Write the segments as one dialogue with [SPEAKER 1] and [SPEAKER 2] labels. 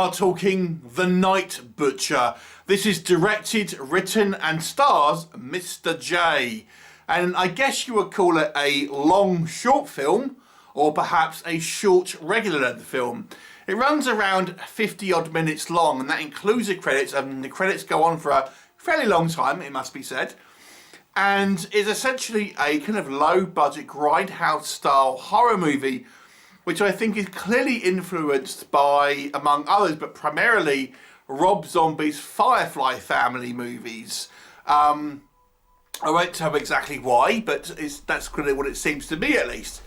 [SPEAKER 1] are talking The Night Butcher. This is directed, written and stars Mr. J. And I guess you would call it a long short film, or perhaps a short regular length film. It runs around 50 odd minutes long, and that includes the credits, and the credits go on for a fairly long time, it must be said. And is essentially a kind of low budget grindhouse style horror movie, which I think is clearly influenced by, among others, but primarily Rob Zombie's Firefly family movies. I won't tell exactly why, but that's kind of what it seems to be, at least.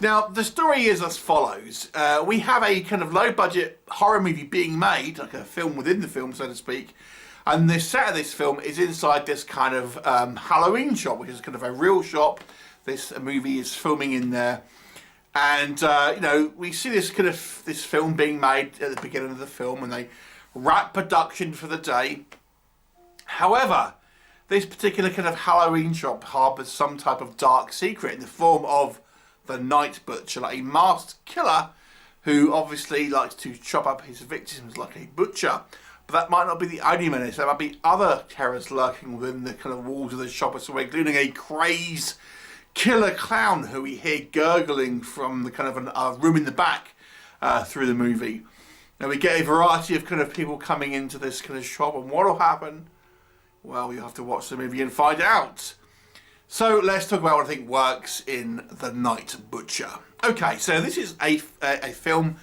[SPEAKER 1] Now, the story is as follows. We have a kind of low-budget horror movie being made, like a film within the film, so to speak, and the set of this film is inside this kind of Halloween shop, which is kind of a real shop. This movie is filming in there. And, you know, we see this film being made at the beginning of the film, and they wrap production for the day. However, this particular kind of Halloween shop harbours some type of dark secret in the form of the Night Butcher, like a masked killer who obviously likes to chop up his victims like a butcher. But that might not be the only menace. There might be other terrors lurking within the kind of walls of the shop, so including a crazed killer clown who we hear gurgling from the kind of a room in the back through the movie. Now we get a variety of kind of people coming into this kind of shop, and what will happen? Well, you have to watch the movie and find out. So let's talk about what I think works in The Night Butcher. Okay, so this is a film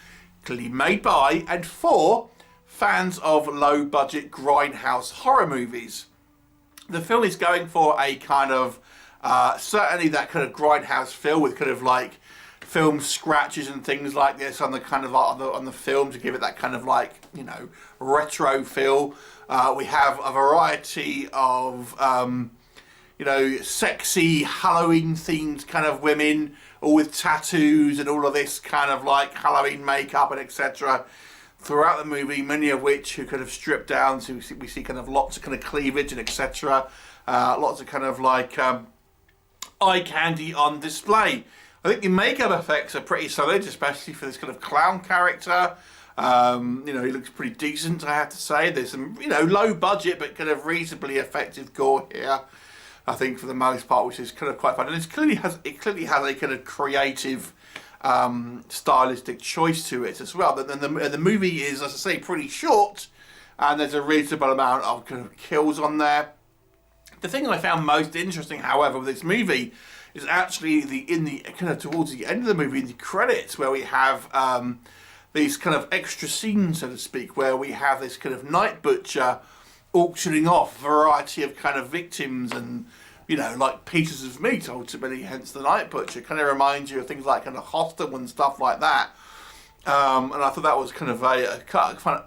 [SPEAKER 1] clearly made by and for fans of low budget grindhouse horror movies. The film is going for a kind of certainly that kind of grindhouse feel, with kind of like film scratches and things like this on the kind of on the film to give it that kind of like, you know, retro feel. We have a variety of you know, sexy Halloween themed kind of women, all with tattoos and all of this kind of like Halloween makeup and etc. throughout the movie, many of which who kind of stripped down, so we see kind of lots of kind of cleavage and etc. Lots of kind of like eye candy on display. I think the makeup effects are pretty solid, especially for this kind of clown character. You know, he looks pretty decent, I have to say. There's some, you know, low budget but kind of reasonably effective gore here, I think, for the most part, which is kind of quite fun. And it clearly has a kind of creative stylistic choice to it as well. The movie is, as I say, pretty short, and there's a reasonable amount of kind of kills on there. The thing I found most interesting, however, with this movie is actually towards the end of the movie, in the credits, where we have these kind of extra scenes, so to speak, where we have this kind of Night Butcher auctioning off a variety of kind of victims and, you know, like pieces of meat, ultimately, hence the Night Butcher. Kind of reminds you of things like kind of Hostel and stuff like that. And I thought that was kind of a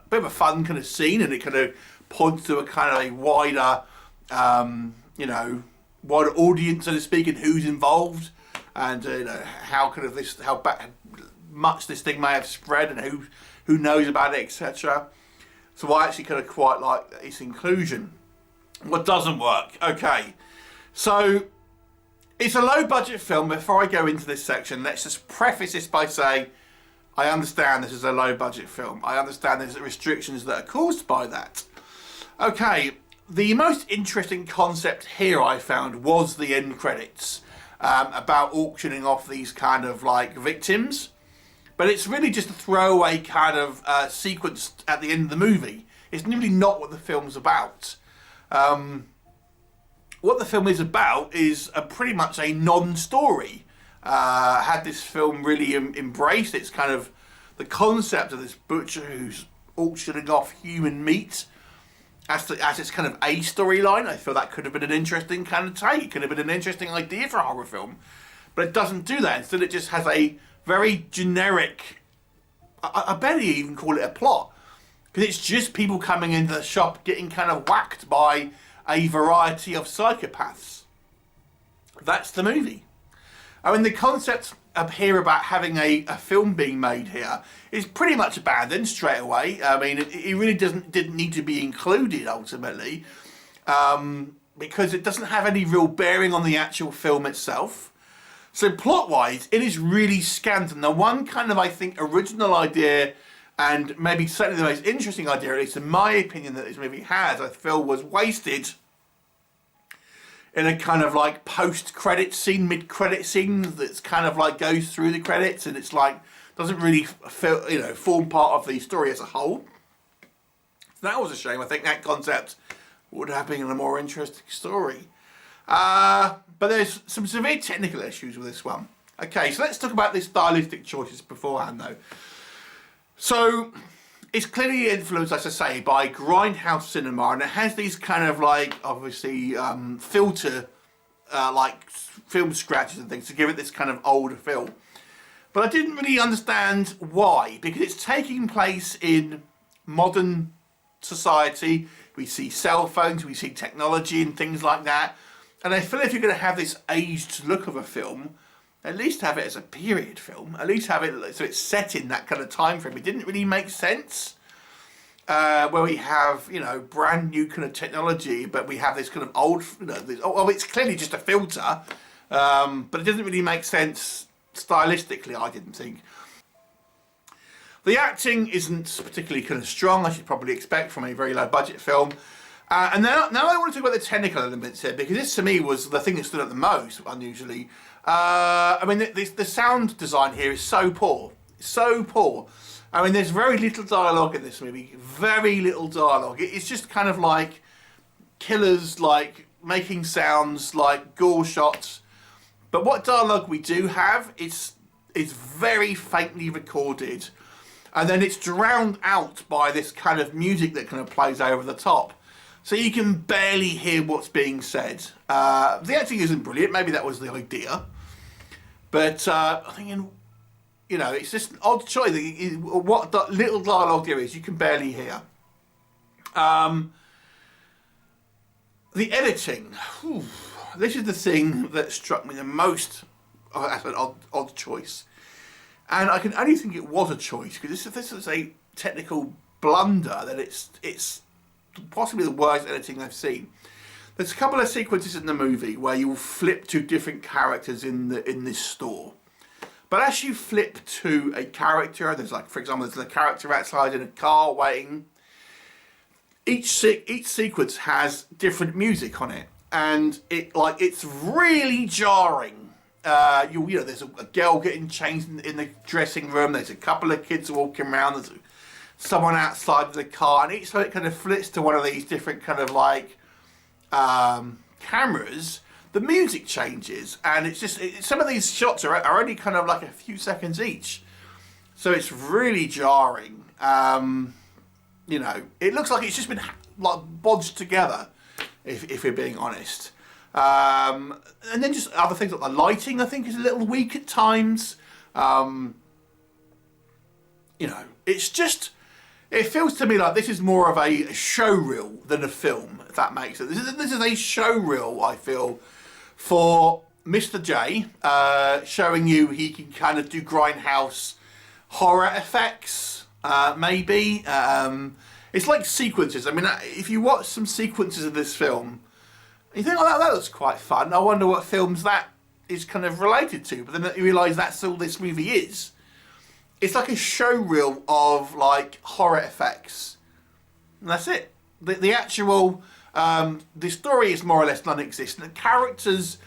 [SPEAKER 1] bit of a fun kind of scene, and it kind of points to a kind of a wider, you know, wider audience, so to speak, and who's involved, and you know, how kind of this, how much this thing may have spread, and who knows about it, etc. So I actually kind of quite like its inclusion. What doesn't work? Okay, so it's a low budget film. Before I go into this section, let's just preface this by saying I understand this is a low budget film. I understand there's restrictions that are caused by that. Okay, the most interesting concept here I found was the end credits, about auctioning off these kind of like victims. But it's really just a throwaway kind of sequence at the end of the movie. It's really not what the film's about. What the film is about is pretty much a non-story. Had this film really embraced its kind of the concept of this butcher who's auctioning off human meat as its kind of a storyline, I feel that could have been an interesting kind of take. It could have been an interesting idea for a horror film. But it doesn't do that. Instead, it just has a very generic, I barely even call it a plot, because it's just people coming into the shop getting kind of whacked by a variety of psychopaths. That's the movie. I mean, the concept up here about having a film being made here is pretty much abandoned straight away. I mean, it really didn't need to be included ultimately, because it doesn't have any real bearing on the actual film itself. So plot-wise, it is really scant, and the one kind of, I think, original idea And maybe certainly the most interesting idea, at least in my opinion, that this movie has, I feel was wasted in a kind of like post-credit scene, mid-credit scene that's kind of like goes through the credits, and it's like doesn't really feel, you know, form part of the story as a whole. So that was a shame. I think that concept would have been a more interesting story. But there's some severe technical issues with this one. Okay, so let's talk about the stylistic choices beforehand though. So it's clearly influenced, as I say, by grindhouse cinema, and it has these kind of like, obviously, filter, like film scratches and things to give it this kind of older feel. But I didn't really understand why, because it's taking place in modern society. We see cell phones, we see technology and things like that. And I feel if you're going to have this aged look of a film, at least have it as a period film. At least have it so it's set in that kind of time frame. It didn't really make sense where we have, you know, brand new kind of technology, but we have this kind of old, you know, it's clearly just a filter, but it doesn't really make sense stylistically, I didn't think. The acting isn't particularly kind of strong, as you'd probably expect from a very low budget film. And now I want to talk about the technical elements here, because this to me was the thing that stood out the most, unusually. I mean, the sound design here is so poor. So poor. I mean, there's very little dialogue in this movie. Very little dialogue. It's just kind of like killers, like making sounds, like gore shots. But what dialogue we do have is very faintly recorded. And then it's drowned out by this kind of music that kind of plays over the top. So you can barely hear what's being said. The acting isn't brilliant. Maybe that was the idea. But I'm thinking, you know, it's just an odd choice. What little dialogue there is, you can barely hear. The editing. Whew, this is the thing that struck me the most as an odd choice. And I can only think it was a choice, because if this is a technical blunder, then it's possibly the worst editing I've seen. There's a couple of sequences in the movie where you will flip to different characters in this store. But as you flip to a character, there's like, for example, there's a character outside in a car waiting. Each sequence has different music on it, and it's really jarring. You know, there's a girl getting changed in the dressing room. There's a couple of kids walking around. There's someone outside of the car, and each time it kind of flips to one of these different kind of like cameras, the music changes, and it's just some of these shots are only kind of like a few seconds each, so it's really jarring. You know, it looks like it's just been like bodged together, if we're being honest. And then just other things like the lighting, I think, is a little weak at times. You know, it's just, it feels to me like this is more of a show reel than a film, if that makes sense. This is a show reel, I feel, for Mr. J, showing you he can kind of do grindhouse horror effects, maybe. It's like sequences. I mean, if you watch some sequences of this film, you think, oh, that looks quite fun. I wonder what films that is kind of related to. But then you realise that's all this movie is. It's like a show reel of like horror effects. And that's it. The actual, the story is more or less non-existent. The characters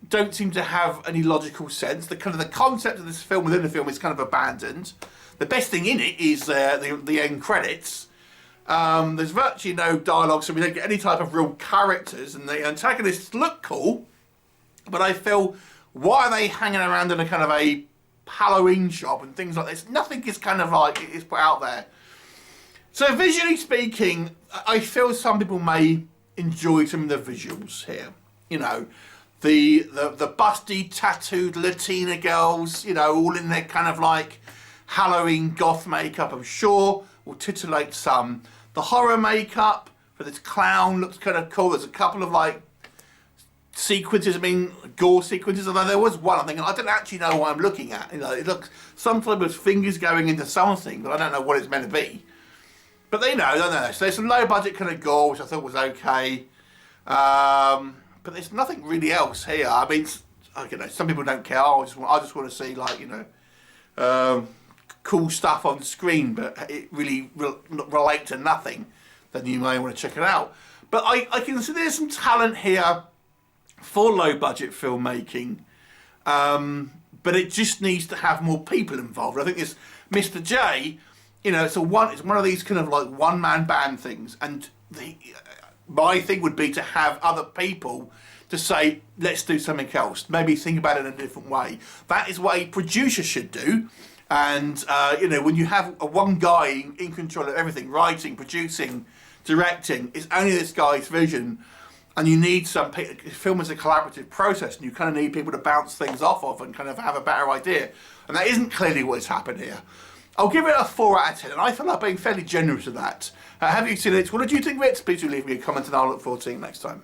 [SPEAKER 1] don't seem to have any logical sense. The concept of this film within the film is kind of abandoned. The best thing in it is the end credits. There's virtually no dialogue, so we don't get any type of real characters, and the antagonists look cool, but I feel, why are they hanging around in a kind of a Halloween shop and things like this? Nothing is kind of like, is put out there. So visually speaking, I feel some people may enjoy some of the visuals here. You know, the busty, tattooed Latina girls, you know, all in their kind of like Halloween goth makeup, I'm sure will titillate some. The horror makeup for this clown looks kind of cool. There's a couple of like sequences, I mean gore sequences, although there was one I'm thinking, I don't actually know what I'm looking at. You know, it looks sometimes with fingers going into something, but I don't know what it's meant to be. But they know, don't they? So there's some low budget kind of gore, which I thought was okay. But there's nothing really else here. I mean, you know, some people don't care. I just want to see, like, you know, cool stuff on screen, but it really relate to nothing, then you may want to check it out. But I can see there's some talent here for low budget filmmaking, but it just needs to have more people involved. I think this Mr. J, you know, it's one of these kind of like one-man band things, and my thing would be to have other people to say, let's do something else, maybe think about it in a different way. That is what a producer should do. And you know, when you have one guy in control of everything, writing, producing, directing, it's only this guy's vision, and you need some film is a collaborative process, and you kind of need people to bounce things off of and kind of have a better idea, and that isn't clearly what's happened here. I'll give it a 4 out of 10, and I feel like being fairly generous with that. Have you seen it? What did you think of it? Please do leave me a comment, and I'll look forward to seeing you next time.